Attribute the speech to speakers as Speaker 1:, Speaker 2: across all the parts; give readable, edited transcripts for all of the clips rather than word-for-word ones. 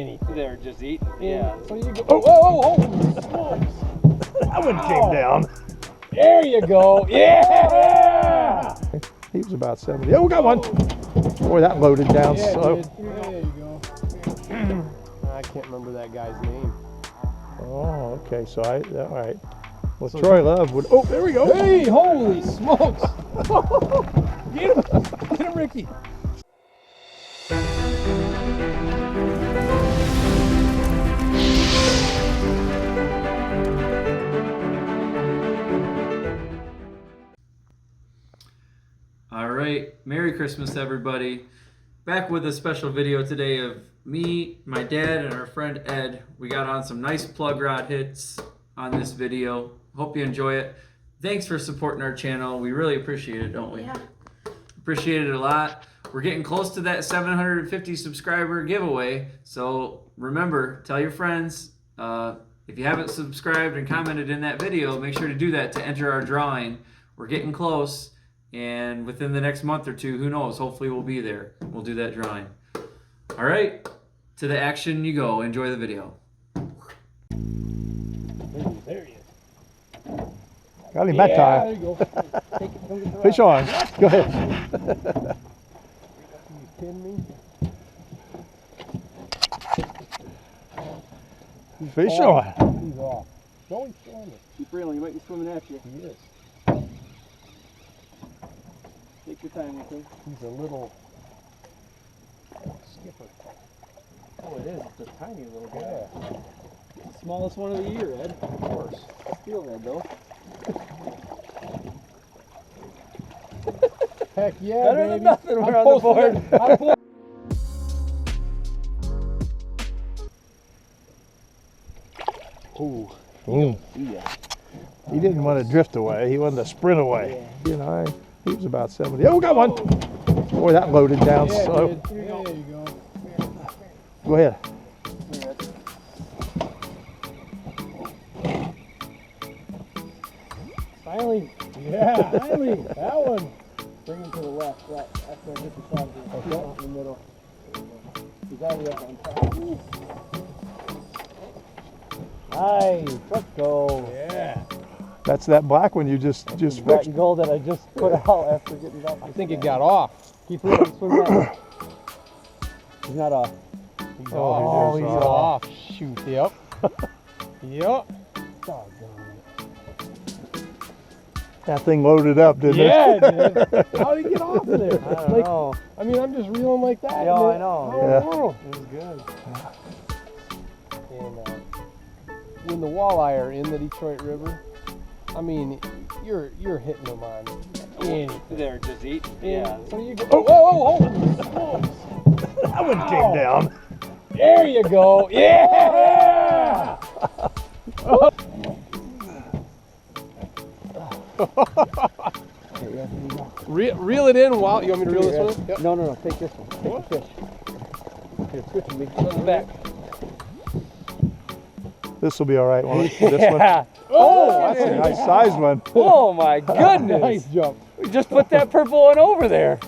Speaker 1: anything.
Speaker 2: They're just eating. Yeah.
Speaker 1: So you go. Oh!
Speaker 3: That one came down.
Speaker 1: There you go. Yeah!
Speaker 3: He was about 70. Oh, we got one. Boy, that loaded down
Speaker 1: Yeah,
Speaker 3: slow.
Speaker 1: dude. There you go. I can't remember that guy's name.
Speaker 3: Oh, okay. So all right. Well, so Troy Love would. Oh, there we go.
Speaker 1: Hey, holy smokes! Get him, Ricky.
Speaker 2: All right, Merry Christmas, everybody. Back with a special video today of me, my dad, and our friend Ed. We got on some nice plug rod hits on this video. Hope you enjoy it. Thanks for supporting our channel. We really appreciate it, don't we?
Speaker 4: Yeah.
Speaker 2: Appreciate it a lot. We're getting close to that 750 subscriber giveaway. So remember, tell your friends. If you haven't subscribed and commented in that video, make sure to do that to enter our drawing. We're getting close. And within the next month or two, who knows, hopefully we'll be there. We'll do that drawing. All right, to the action you go. Enjoy the video.
Speaker 1: There he is.
Speaker 3: Got him that time.
Speaker 1: There you go. Take it from the
Speaker 3: Fish on. Go ahead.
Speaker 1: You kidding me?
Speaker 3: Fish
Speaker 1: off.
Speaker 3: on.
Speaker 1: He's off. No, he's swimming.
Speaker 2: Keep reeling, he might be swimming at you.
Speaker 1: He is.
Speaker 2: Take your time with him.
Speaker 1: He's a little skipper.
Speaker 2: Oh, it is. It's a tiny little guy.
Speaker 1: Yeah.
Speaker 2: Smallest one of the year, Ed.
Speaker 1: Of course.
Speaker 2: Steelhead, though.
Speaker 1: Heck yeah,
Speaker 2: Better
Speaker 1: baby.
Speaker 2: than nothing. We're on the board.
Speaker 1: Ooh.
Speaker 3: Boom.
Speaker 1: Yeah.
Speaker 3: He didn't want to drift away. He wanted to sprint away. You know, he was about 70. Oh, we got one. Boy, that loaded down
Speaker 1: Yeah,
Speaker 3: slow.
Speaker 1: dude. There you go.
Speaker 3: Go ahead.
Speaker 2: Finally.
Speaker 1: Yeah.
Speaker 2: Finally.
Speaker 1: That one.
Speaker 2: Bring him to the left. Right. After I get the shot, in the middle. He's already up on top. Nice. Let's go.
Speaker 1: Yeah.
Speaker 3: That's that black one you just fixed.
Speaker 2: That goal that I just put out after getting back.
Speaker 1: I think it got off.
Speaker 2: Keep reeling, swim that. He's not off.
Speaker 1: He's
Speaker 3: Oh,
Speaker 1: off.
Speaker 3: he's
Speaker 1: He's
Speaker 3: off.
Speaker 1: off. Shoot. Yep. Yep.
Speaker 3: That thing loaded up, didn't
Speaker 1: Yeah,
Speaker 3: it?
Speaker 1: it did. How did he get off of there?
Speaker 2: I don't know.
Speaker 1: I mean, I'm just reeling like that.
Speaker 2: Yeah,
Speaker 1: and
Speaker 2: I know.
Speaker 1: Oh,
Speaker 3: Yeah.
Speaker 1: wow.
Speaker 2: It was good.
Speaker 1: And when the walleye are in the Detroit River, I mean, you're hitting them on anything.
Speaker 2: They're just eating.
Speaker 1: Yeah. So you go. Oh!
Speaker 3: That one came down.
Speaker 1: There you go. Yeah! Reel it in while you want me to reel this one in? Yep.
Speaker 2: No. Take this one. Take the fish. Here, switch with me. Go to the back.
Speaker 3: This will be all right, won't it? This one.
Speaker 1: Oh,
Speaker 3: That's a nice size one.
Speaker 2: Oh my goodness.
Speaker 1: nice jump.
Speaker 2: We just put that purple one over there.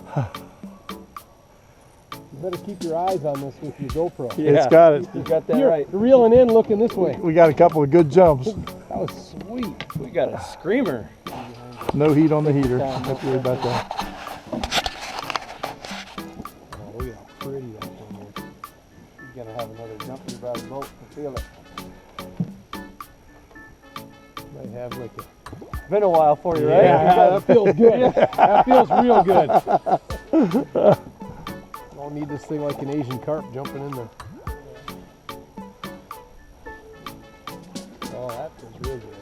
Speaker 1: You better keep your eyes on this with your GoPro.
Speaker 3: It's got it.
Speaker 2: You got that
Speaker 1: You're
Speaker 2: right.
Speaker 1: reeling in, looking this way.
Speaker 3: We got a couple of good jumps.
Speaker 1: That was sweet.
Speaker 2: We got a screamer.
Speaker 3: No heat on the heater. Don't have to worry about that.
Speaker 1: Oh, look at how pretty that thing is.
Speaker 2: He's gonna have another jump in the boat. I feel it.
Speaker 1: Might have like a...
Speaker 2: Been a while for you, right?
Speaker 1: Yeah, that feels good. That feels real good. Don't need this thing like an Asian carp jumping in there. Oh, that feels real good.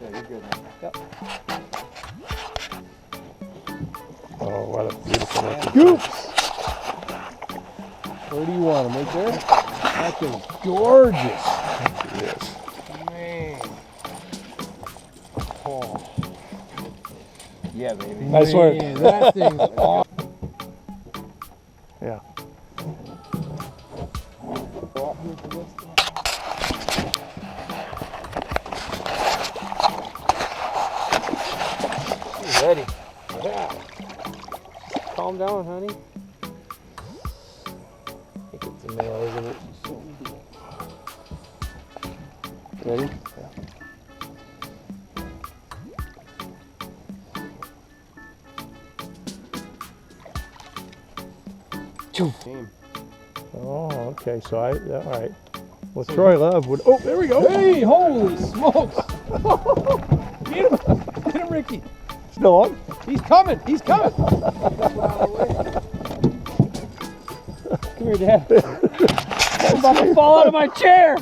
Speaker 2: Yeah, you're good. Yep.
Speaker 3: Oh, what a beautiful one.
Speaker 1: Scoops! Where do you want them? Right there? That thing's gorgeous.
Speaker 3: Yes.
Speaker 1: Man. Oh.
Speaker 2: Yeah, baby.
Speaker 3: I swear.
Speaker 1: Man, that thing's awesome.
Speaker 3: Yeah.
Speaker 2: You ready? Yeah. Calm down, honey.
Speaker 1: male, isn't it? Ready? Game.
Speaker 3: Oh, okay. So all right. Well, Troy Love would. Oh, there we go.
Speaker 1: Hey, holy smokes! Get him! Get him, Ricky!
Speaker 3: Still on?
Speaker 1: He's coming! He's coming! Come here, Dad. I'm about to fall out of my chair!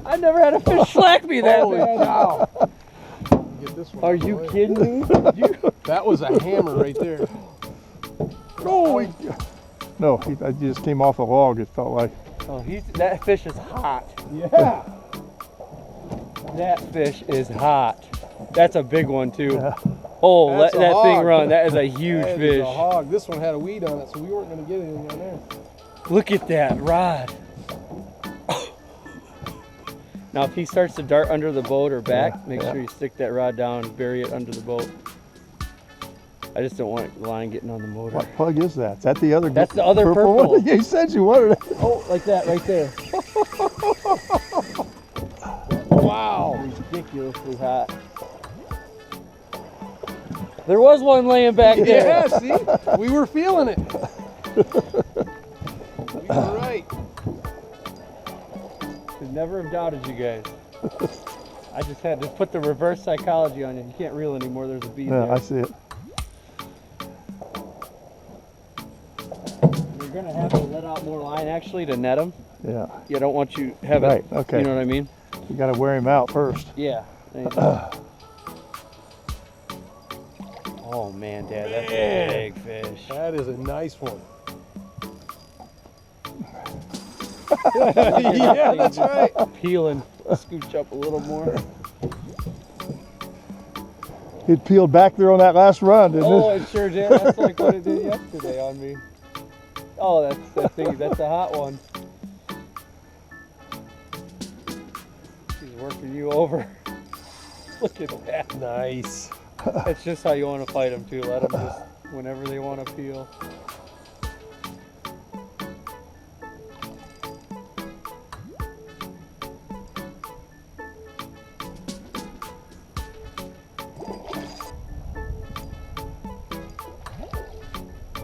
Speaker 1: I never had a fish slack me that
Speaker 3: Holy
Speaker 1: bad.
Speaker 3: cow.
Speaker 1: Get this one.
Speaker 3: Are you kidding me?
Speaker 1: That was a hammer right there.
Speaker 3: Oh, no, I just came off a log. It felt like.
Speaker 4: Oh, that fish is hot.
Speaker 1: Yeah.
Speaker 4: That fish is hot. That's a big one too.
Speaker 3: Yeah.
Speaker 4: Oh, let
Speaker 1: That's a
Speaker 4: that thing
Speaker 1: hog.
Speaker 4: run. That is a huge
Speaker 1: That
Speaker 4: fish.
Speaker 1: is a hog. This one had a weed on it, so we weren't going to get anything on there.
Speaker 4: Look at that rod. Now, if he starts to dart under the boat or back, make sure you stick that rod down and bury it under the boat. I just don't want the line getting on the motor.
Speaker 3: What plug is that? Is that the other?
Speaker 4: That's the other purple.
Speaker 3: one? You said you wanted it.
Speaker 4: Oh, like that right there.
Speaker 1: Wow.
Speaker 4: Ridiculously hot. There was one laying back there.
Speaker 1: Yeah, see? We were feeling it. We were right.
Speaker 4: Could never have doubted you guys. I just had to put the reverse psychology on you. You can't reel anymore. There's a bead
Speaker 3: Yeah,
Speaker 4: there.
Speaker 3: I see it.
Speaker 4: You're gonna have to let out more line actually to net them.
Speaker 3: Yeah.
Speaker 4: You don't want you have
Speaker 3: Right,
Speaker 4: it.
Speaker 3: okay.
Speaker 4: You know what I mean?
Speaker 3: You got to wear him out first.
Speaker 4: Yeah. There you go. Oh man, Dad, that's a big fish.
Speaker 1: That is a nice one. Yeah, that's right.
Speaker 4: Peeling. Scooch up a little more.
Speaker 3: It peeled back there on that last run, didn't
Speaker 4: Oh,
Speaker 3: it?
Speaker 4: it sure did. That's like what it did yesterday on me. Oh, that's a hot one. He's working you over. Look at that.
Speaker 1: Nice.
Speaker 4: That's just how you want to fight them too. Let them just whenever they want to peel.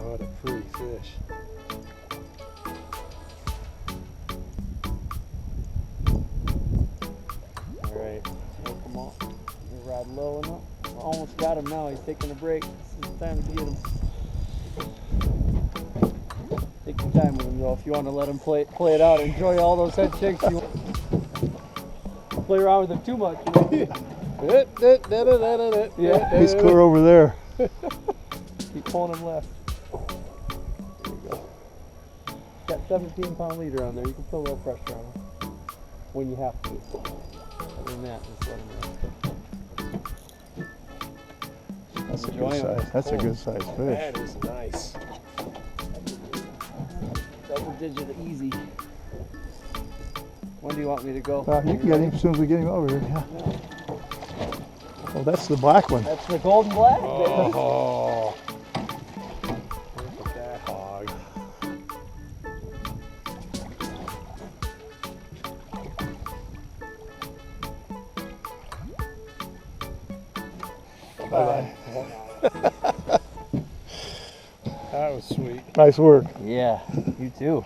Speaker 1: What a pretty fish.
Speaker 4: All right, work them off. You ride low enough. Almost got him now. He's taking a break. This is the time to get him. Take your time with him though. If you want to let him play it out, enjoy all those head shakes. You play around with him too much. You know? Yeah.
Speaker 3: He's clear over there.
Speaker 4: Keep pulling him left. There you go. Got 17-pound leader on there. You can put a little pressure on him when you have to. Other than that, just let him run.
Speaker 3: That's a
Speaker 4: Enjoy
Speaker 3: good
Speaker 4: 'em.
Speaker 3: size. That's a
Speaker 4: Cool.
Speaker 3: good size fish.
Speaker 1: That is nice.
Speaker 4: Double digit easy. When do you want me to go?
Speaker 3: You can get him as soon as we get him over here. Yeah. Oh, that's the black one.
Speaker 4: That's the golden black. baby.
Speaker 1: Oh. Look at that hog.
Speaker 3: Bye-bye.
Speaker 1: That was sweet.
Speaker 3: Nice work.
Speaker 4: Yeah, you too.